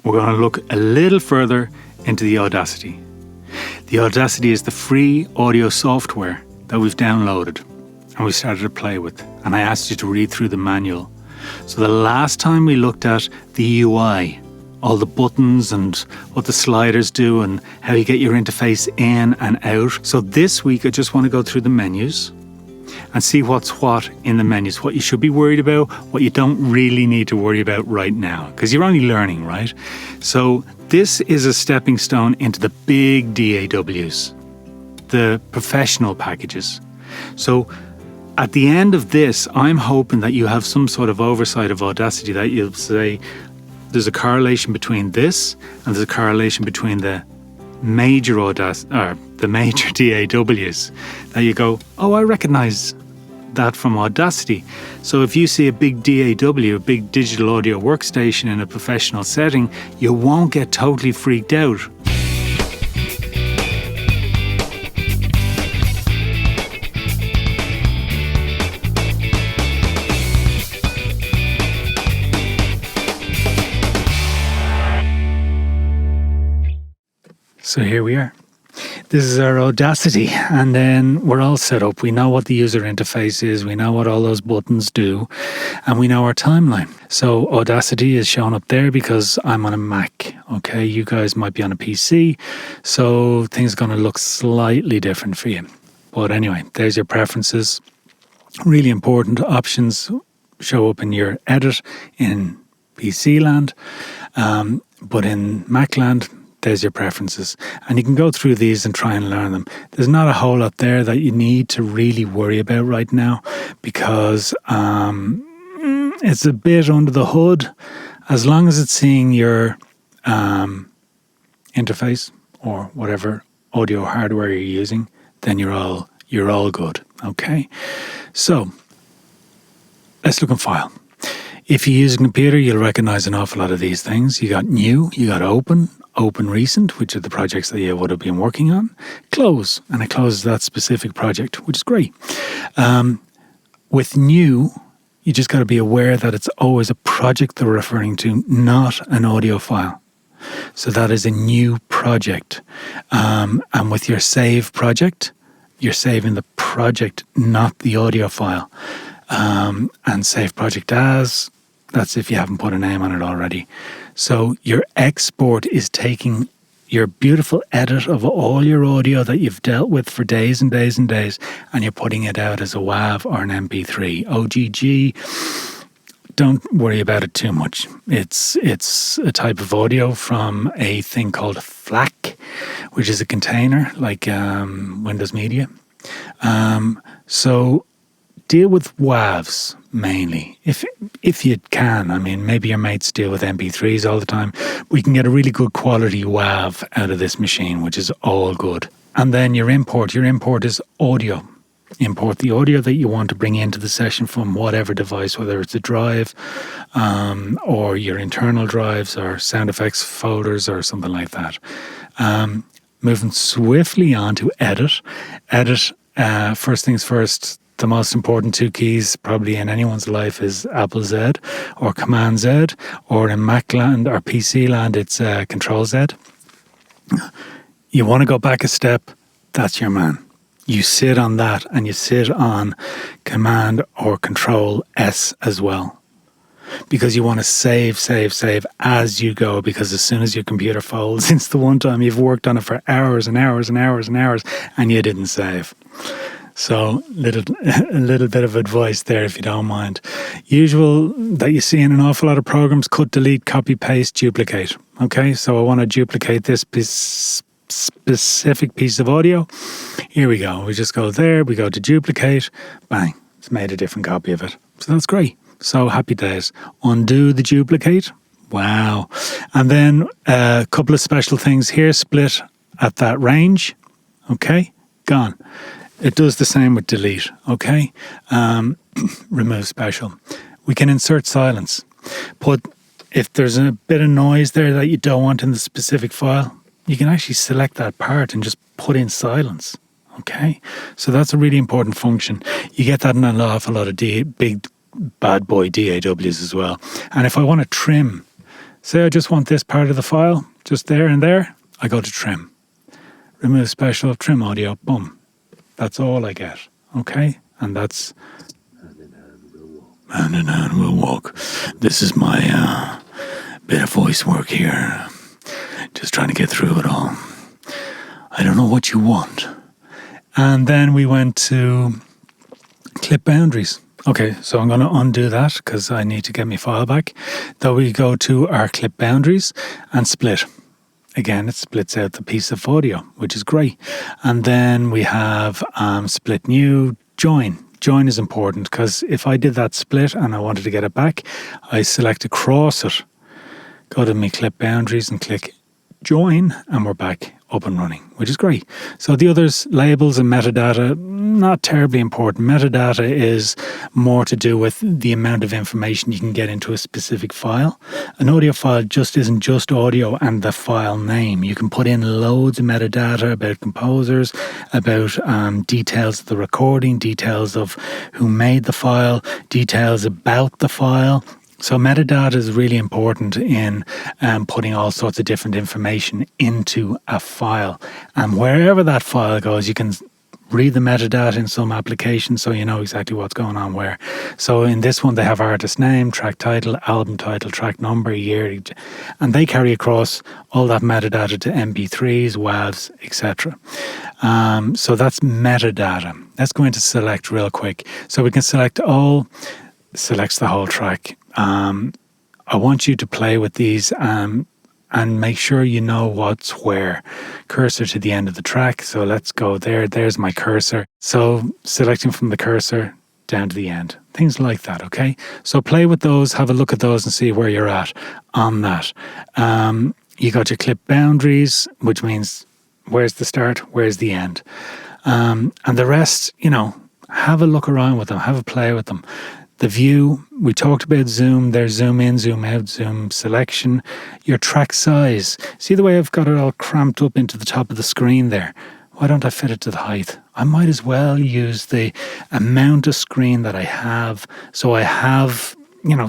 we're going to look a little further into the Audacity. The Audacity is the free audio software that we've downloaded and we started to play with. And I asked you to read through the manual. So the last time we looked at the UI, all the buttons and what the sliders do and how you get your interface in and out. So this week I just want to go through the menus and see what's what in the menus, what you should be worried about, what you don't really need to worry about right now, because you're only learning, right? So this is a stepping stone into the big DAWs, the professional packages. So at the end of this, I'm hoping that you have some sort of oversight of Audacity, that you'll say there's a correlation between this and there's a correlation between the major the major DAWs, that you go, oh, I recognize that from Audacity. So if you see a big DAW, a big digital audio workstation in a professional setting, you won't get totally freaked out. So here we are. This is our Audacity, and then we're all set up. We know what the user interface is, we know what all those buttons do, and we know our timeline. So Audacity is shown up there because I'm on a Mac, okay? You guys might be on a PC, so things are going to look slightly different for you. But anyway, there's your preferences. Really important options show up in your edit in PC land, but in Mac land, there's your preferences. And you can go through these and try and learn them. There's not a whole lot there that you need to really worry about right now, because it's a bit under the hood. As long as it's seeing your interface or whatever audio hardware you're using, then you're all good. Okay? So let's look at File. If you use a computer, you'll recognize an awful lot of these things. You got New, you got Open Recent, which are the projects that you would have been working on. Close, and it closes that specific project, which is great. With New, you just got to be aware that it's always a project they're referring to, not an audio file. So that is a new project. And with your Save project, you're saving the project, not the audio file. And Save Project As, that's if you haven't put a name on it already. So your export is taking your beautiful edit of all your audio that you've dealt with for days and days and days, and you're putting it out as a WAV or an MP3. OGG, don't worry about it too much. It's a type of audio from a thing called FLAC, which is a container like Windows Media. So deal with WAVs mainly, if you can. I mean, maybe your mates deal with MP3s all the time. We can get a really good quality WAV out of this machine, which is all good. And then your import is audio. Import the audio that you want to bring into the session from whatever device, whether it's a drive or your internal drives or sound effects folders or something like that. Moving swiftly on to edit. First things first, the most important two keys probably in anyone's life is Apple Z or Command Z, or in Mac land or PC land, it's Control Z. You want to go back a step, that's your man. You sit on that, and you sit on Command or Control S as well. Because you want to save as you go, because as soon as your computer folds, it's the one time you've worked on it for hours and hours and hours and hours and you didn't save. So a little bit of advice there, if you don't mind. Usual that you see in an awful lot of programs: cut, delete, copy, paste, duplicate. Okay, so I want to duplicate this specific piece of audio. Here we go. We just go there, we go to duplicate, bang, it's made a different copy of it. So that's great. So happy days. Undo the duplicate. Wow. And then a couple of special things here. Split at that range. Okay, gone. It does the same with delete, okay? Remove special. We can insert silence. If there's a bit of noise there that you don't want in the specific file, you can actually select that part and just put in silence, okay? So that's a really important function. You get that in an awful lot of big bad boy DAWs as well. And if I want to trim Say I just want this part of the file, just there and there, I go to trim. Remove special, trim audio, boom. That's all I get, okay? And that's... Hand in hand we'll walk. This is my bit of voice work here. Just trying to get through it all. I don't know what you want. And then we went to clip boundaries. Okay, so I'm going to undo that because I need to get my file back. Then we go to our clip boundaries and split. Again, it splits out the piece of audio, which is great. And then we have split new, join. Join is important because if I did that split and I wanted to get it back, I select across it, go to my clip boundaries and click join, and we're back up and running, which is great. So the others, labels and metadata, not terribly important. Metadata is more to do with the amount of information you can get into a specific file. An audio file just isn't just audio and the file name. You can put in loads of metadata about composers, about details of the recording, details of who made the file, details about the file. So metadata is really important in putting all sorts of different information into a file. And wherever that file goes, you can read the metadata in some applications so you know exactly what's going on where. So in this one, they have artist name, track title, album title, track number, year, and they carry across all that metadata to MP3s, WAVs, etc. So that's metadata. Let's go into select real quick. So we can select all, selects the whole track. I want you to play with these and make sure you know what's where. Cursor to the end of the track. So let's go there. There's my cursor. So selecting from the cursor down to the end. Things like that, okay? So play with those, have a look at those and see where you're at on that. You got your clip boundaries, which means where's the start, where's the end. And the rest, have a look around with them, have a play with them. The view, we talked about zoom, there's zoom in, zoom out, zoom selection. Your track size. See the way I've got it all cramped up into the top of the screen there? Why don't I fit it to the height? I might as well use the amount of screen that I have so I have,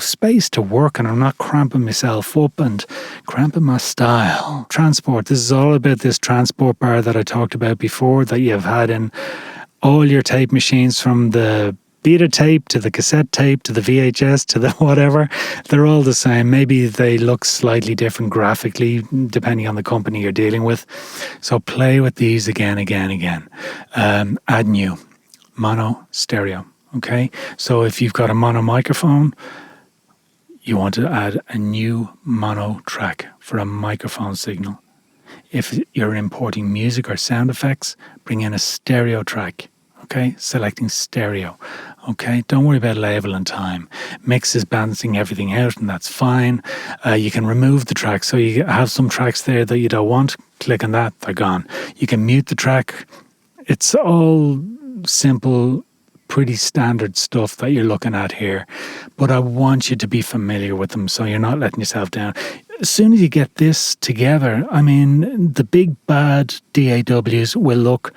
space to work and I'm not cramping myself up and cramping my style. Transport, this is all about this transport bar that I talked about before that you've had in all your tape machines, from the beta tape to the cassette tape to the VHS to the whatever. They're all the same. Maybe they look slightly different graphically depending on the company you're dealing with. So play with these again. Add new, mono stereo. Okay, so if you've got a mono microphone, you want to add a new mono track for a microphone signal. If you're importing music or sound effects, bring in a stereo track. Okay, selecting stereo. Okay, don't worry about label and time. Mix is balancing everything out, and that's fine. You can remove the track. So you have some tracks there that you don't want. Click on that, they're gone. You can mute the track. It's all simple, pretty standard stuff that you're looking at here. But I want you to be familiar with them so you're not letting yourself down. As soon as you get this together, the big bad DAWs will look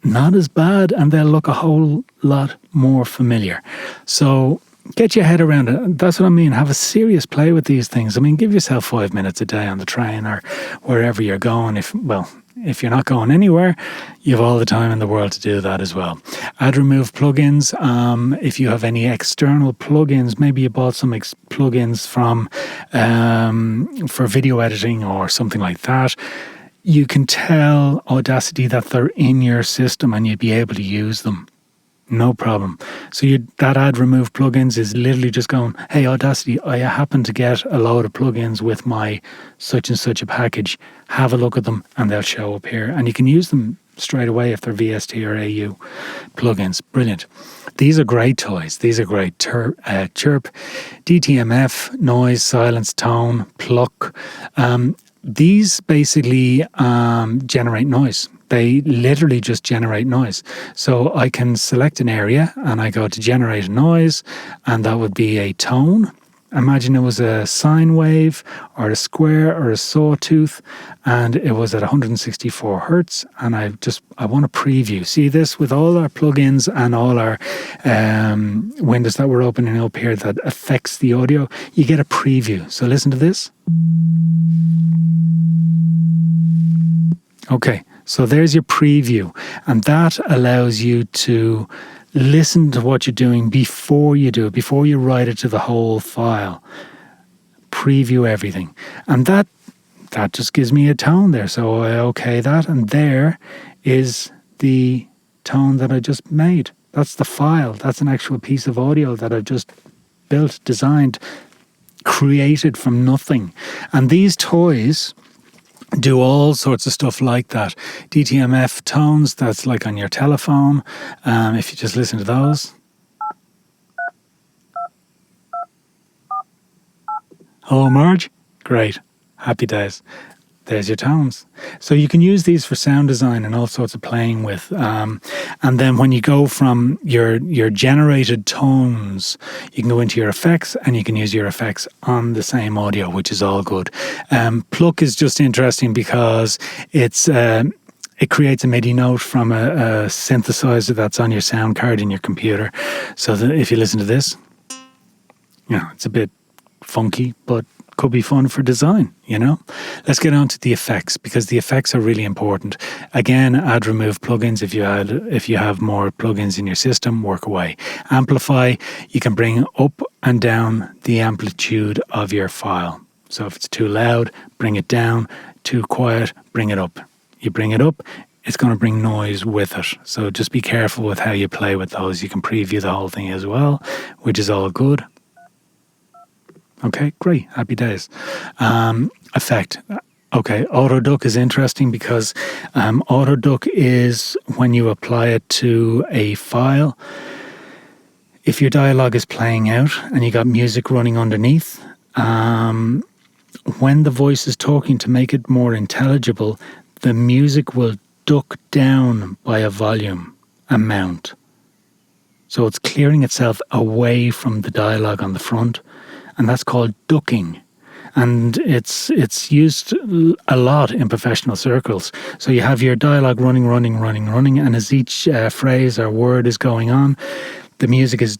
not as bad and they'll look a whole lot more familiar. So get your head around it. That's what I mean. Have a serious play with these things. Give yourself 5 minutes a day on the train or wherever you're going. If you're not going anywhere, you have all the time in the world to do that as well. Add remove plugins. If you have any external plugins, maybe you bought some plugins from for video editing or something like that. You can tell Audacity that they're in your system and you'd be able to use them. No problem. So that add remove plugins is literally just going, hey Audacity, I happen to get a load of plugins with my such and such a package. Have a look at them and they'll show up here. And you can use them straight away if they're VST or AU plugins. Brilliant. These are great toys. These are great. Chirp, DTMF, noise, silence, tone, pluck. These basically generate noise. They literally just generate noise. So I can select an area and I go to generate a noise, and that would be a tone. Imagine it was a sine wave or a square or a sawtooth, and it was at 164 hertz. And I want to preview. See this with all our plugins and all our windows that we're opening up here that affects the audio. You get a preview. So listen to this. Okay, so there's your preview, and that allows you to listen to what you're doing before you do it, before you write it to the whole file. Preview everything. And that just gives me a tone there. So I okay that, and there is the tone that I just made. That's the file. That's an actual piece of audio that I've just built, designed, created from nothing. And these toys do all sorts of stuff like that. DTMF tones, that's like on your telephone. If you just listen to those. Hello, Marge. Great. Happy days. There's your tones. So you can use these for sound design and all sorts of playing with. And then when you go from your generated tones, you can go into your effects and you can use your effects on the same audio, which is all good. Pluck is just interesting because it creates a MIDI note from a synthesizer that's on your sound card in your computer. So that if you listen to this, it's a bit funky, but could be fun for design, Let's get on to the effects, because the effects are really important. Again, add remove plugins. If you have more plugins in your system, work away. Amplify, you can bring up and down the amplitude of your file. So if it's too loud, bring it down. Too quiet, bring it up. You bring it up, it's going to bring noise with it. So just be careful with how you play with those. You can preview the whole thing as well, which is all good. Okay, great. Happy days. Effect. Okay, Autodoc is interesting because Autodoc is when you apply it to a file. If your dialogue is playing out and you got music running underneath, when the voice is talking, to make it more intelligible, the music will duck down by a volume amount. So it's clearing itself away from the dialogue on the front. And that's called ducking. And it's used a lot in professional circles. So you have your dialogue running, and as each phrase or word is going on, the music is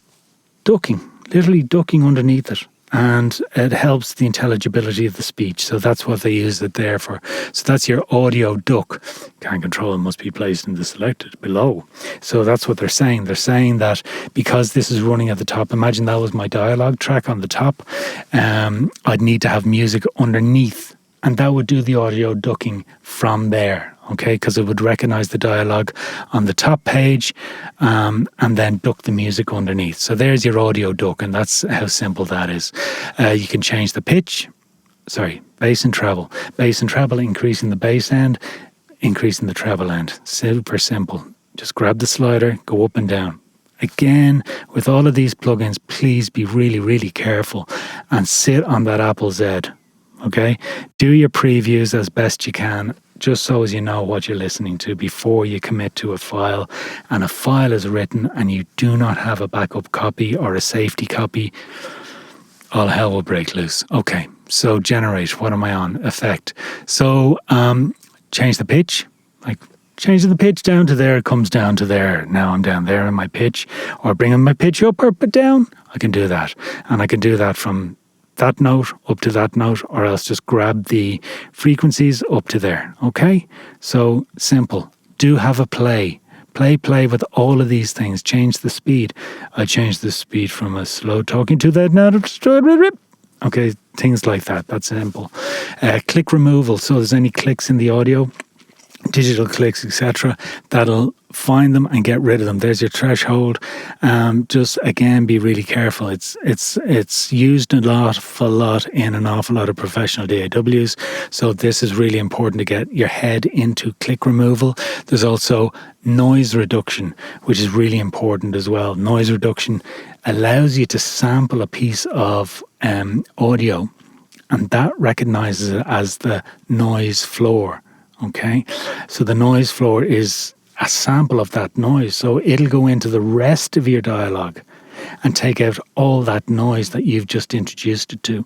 ducking, literally ducking underneath it. And it helps the intelligibility of the speech. So that's what they use it there for. So that's your audio duck. Can't control, must be placed in the selected below. So that's what they're saying. They're saying that because this is running at the top, imagine that was my dialogue track on the top, I'd need to have music underneath. And that would do the audio ducking from there, okay? Because it would recognize the dialogue on the top page and then duck the music underneath. So there's your audio duck, and that's how simple that is. You can change the pitch, bass and treble. Bass and treble, increasing the bass end, increasing the treble end. Super simple. Just grab the slider, go up and down. Again, with all of these plugins, please be really, really careful and sit on that Apple's head. Okay, do your previews as best you can, just so as you know what you're listening to before you commit to a file. And a file is written and you do not have a backup copy or a safety copy, all hell will break loose. Okay, so generate, what am I on? Effect. So change the pitch, like changing the pitch down to there, it comes down to there. Now I'm down there in my pitch, or bringing my pitch up or down. I can do that. And I can do that from that note up to that note, or else just grab the frequencies up to there. Okay, so simple. Do have a play with all of these things. Change the speed. I changed the speed from a slow talking to that now. Okay, things like that. That's simple. Click removal. So there's any clicks in the audio, digital clicks, etc., that'll find them and get rid of them. There's your threshold. Just again, be really careful. It's used an awful lot in an awful lot of professional DAWs. So this is really important to get your head into click removal. There's also noise reduction, which is really important as well. Noise reduction allows you to sample a piece of audio, and that recognizes it as the noise floor. Okay, so the noise floor is a sample of that noise. So it'll go into the rest of your dialogue. and take out all that noise that you've just introduced it to.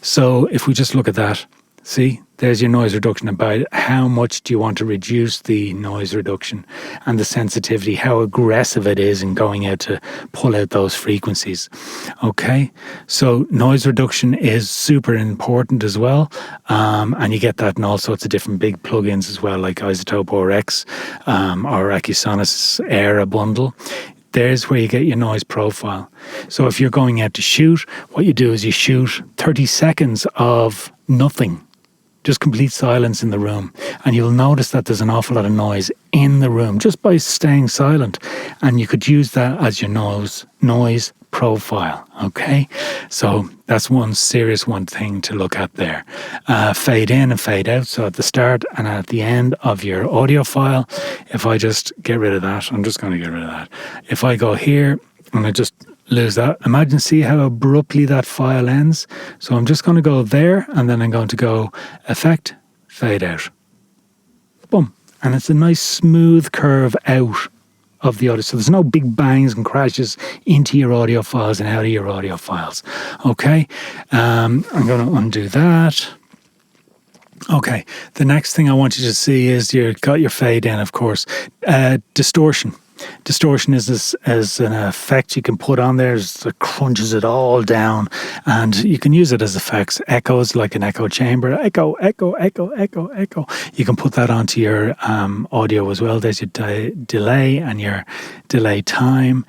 So if we just look at that, see, there's your noise reduction. About how much do you want to reduce the noise reduction and the sensitivity, how aggressive it is in going out to pull out those frequencies. Okay, so noise reduction is super important as well. And you get that in all sorts of different big plugins as well, like Isotope RX or Acusonus Era bundle. There's where you get your noise profile. So if you're going out to shoot, what you do is you shoot 30 seconds of nothing. Just complete silence in the room. And you'll notice that there's an awful lot of noise in the room just by staying silent. And you could use that as your noise profile. Okay? So that's one thing to look at there. Fade in and fade out. So at the start and at the end of your audio file, if I just get rid of that, I'm just going to get rid of that. If I go here and I just lose that, see how abruptly that file ends. So I'm just going to go there and then I'm going to go effect, fade out. Boom. And it's a nice smooth curve out of the audio. So there's no big bangs and crashes into your audio files and out of your audio files. Okay. I'm going to undo that. Okay. The next thing I want you to see is you've got your fade in, of course. Distortion. Distortion is an effect you can put on there. It crunches it all down, and you can use it as effects. Echoes, like an echo chamber. Echo, echo, echo, echo, echo. You can put that onto your audio as well. There's your delay and your delay time.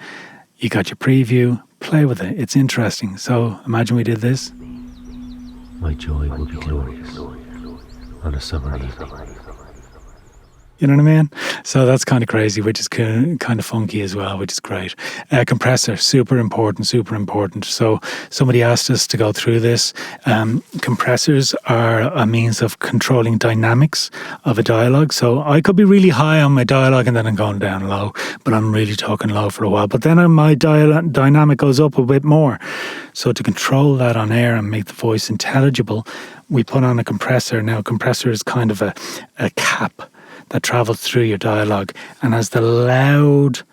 You got your preview. Play with it. It's interesting. So imagine we did this. My joy will be glorious on a summer evening. You know what I mean? So that's kind of crazy, which is kind of funky as well, which is great. Compressor, super important. So somebody asked us to go through this. Compressors are a means of controlling dynamics of a dialogue. So I could be really high on my dialogue and then I'm going down low, but I'm really talking low for a while. But then my dynamic goes up a bit more. So to control that on air and make the voice intelligible, we put on a compressor. Now, a compressor is kind of a cap that travels through your dialogue, and as the loud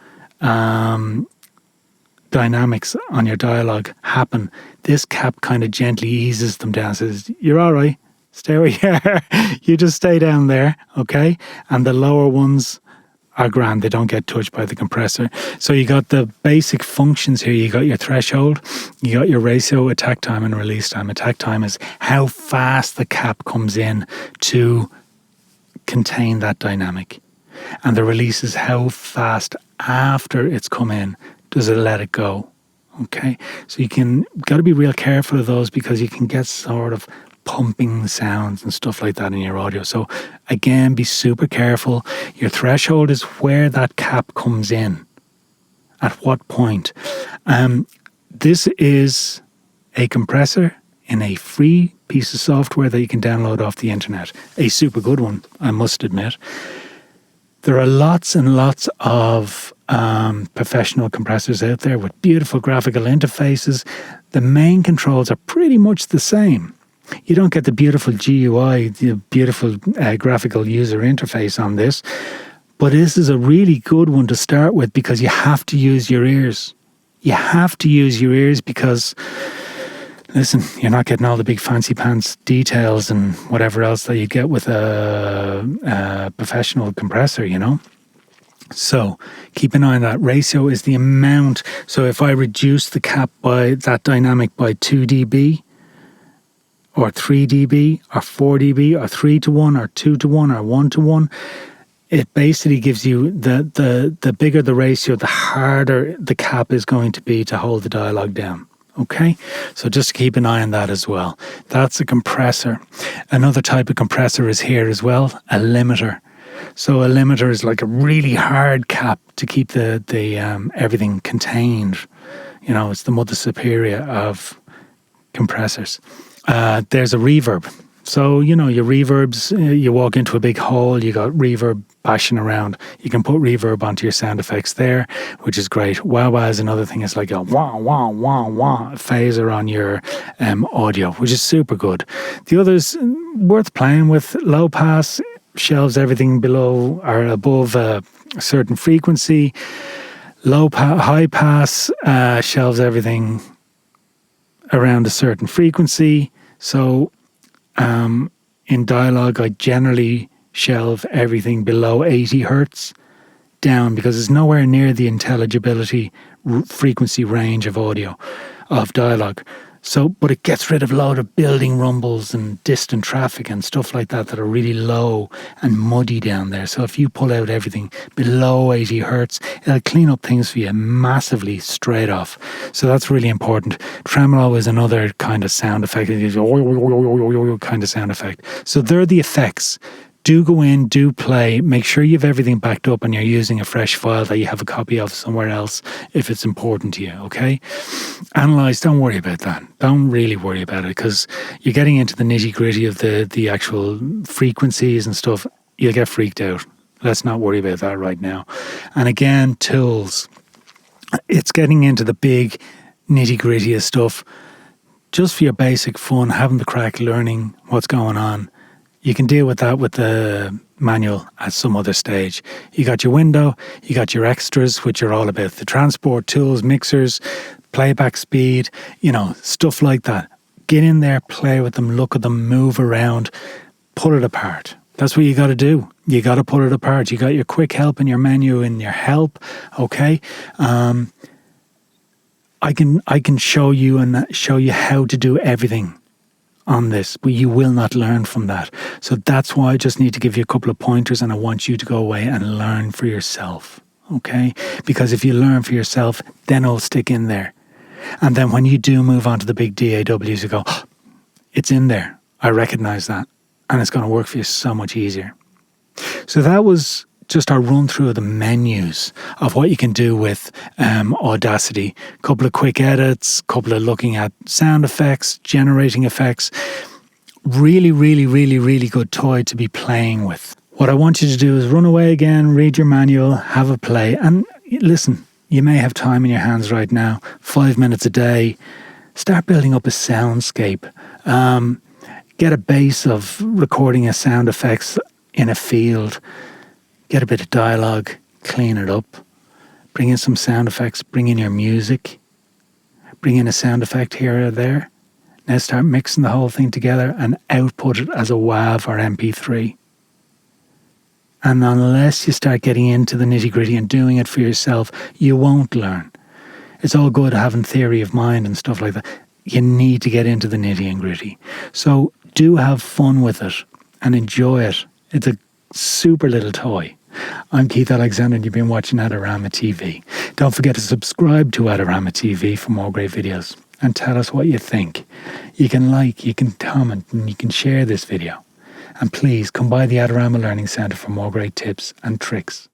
dynamics on your dialogue happen, this cap kind of gently eases them down, says, you're all right, stay where you are, you just stay down there, okay? And the lower ones are grand, they don't get touched by the compressor. So you got the basic functions here. You got your threshold, you got your ratio, attack time and release time. Attack time is how fast the cap comes in to contain that dynamic, and the release is how fast after it's come in does it let it go. Okay, so you got to be real careful of those, because you can get sort of pumping sounds and stuff like that in your audio. So again, be super careful. Your threshold is where that cap comes in, at what point. This is a compressor in a free piece of software that you can download off the internet. A super good one, I must admit. There are lots and lots of professional compressors out there with beautiful graphical interfaces. The main controls are pretty much the same. You don't get the beautiful GUI, the beautiful graphical user interface on this, but this is a really good one to start with, because you have to use your ears. You have to use your ears because, listen, you're not getting all the big fancy pants details and whatever else that you get with a professional compressor, you know. So keep an eye on that. Ratio is the amount. So if I reduce the cap by that dynamic by 2 dB or 3 dB or 4 dB or 3 to 1 or 2 to 1 or 1 to 1, it basically gives you the bigger the ratio, the harder the cap is going to be to hold the dialogue down. Okay, so just keep an eye on that as well. That's a compressor. Another type of compressor is here as well, a limiter. So a limiter is like a really hard cap to keep the everything contained. You know, it's the mother superior of compressors. There's a reverb. So, you know, your reverbs, you walk into a big hall, you got reverb bashing around. You can put reverb onto your sound effects there, which is great. Wah-wah is another thing. It's like a wah-wah-wah-wah phaser on your audio, which is super good. The others, worth playing with. Low pass shelves everything below or above a certain frequency. High pass shelves everything around a certain frequency. So in dialogue, I generally shelve everything below 80 hertz down because it's nowhere near the intelligibility frequency range of audio, of dialogue. So, but it gets rid of a load of building rumbles and distant traffic and stuff like that are really low and muddy down there. So if you pull out everything below 80 hertz, it'll clean up things for you massively straight off. So that's really important. Tremolo is another kind of sound effect. It is kind of sound effect. So they're the effects. Do go in, do play, make sure you have everything backed up and you're using a fresh file that you have a copy of somewhere else if it's important to you, okay? Analyze, don't worry about that. Don't really worry about it because you're getting into the nitty gritty of the actual frequencies and stuff. You'll get freaked out. Let's not worry about that right now. And again, tools. It's getting into the big nitty gritty of stuff. Just for your basic fun, having the crack, learning what's going on. You can deal with that with the manual at some other stage. You got your window, you got your extras, which are all about the transport tools, mixers, playback speed, stuff like that. Get in there, play with them, look at them, move around, pull it apart. That's what you got to do. You got to pull it apart. You got your quick help in your menu and your help, okay? I can show you how to do everything on this, but you will not learn from that. So that's why I just need to give you a couple of pointers and I want you to go away and learn for yourself, okay? Because if you learn for yourself, then it'll stick in there. And then when you do move on to the big DAWs, you go, oh, it's in there. I recognize that. And it's going to work for you so much easier. So that was just our run through of the menus of what you can do with Audacity. A couple of quick edits, a couple of looking at sound effects, generating effects. Really, really, really, really good toy to be playing with. What I want you to do is run away again, read your manual, have a play. And listen, you may have time in your hands right now, 5 minutes a day. Start building up a soundscape. Get a base of recording a sound effects in a field. Get a bit of dialogue, clean it up, bring in some sound effects, bring in your music, bring in a sound effect here or there. Now start mixing the whole thing together and output it as a WAV or MP3. And unless you start getting into the nitty-gritty and doing it for yourself, you won't learn. It's all good having theory of mind and stuff like that. You need to get into the nitty and gritty. So do have fun with it and enjoy it. It's a super little toy. I'm Keith Alexander and you've been watching Adorama TV. Don't forget to subscribe to Adorama TV for more great videos and tell us what you think. You can like, you can comment and you can share this video. And please come by the Adorama Learning Centre for more great tips and tricks.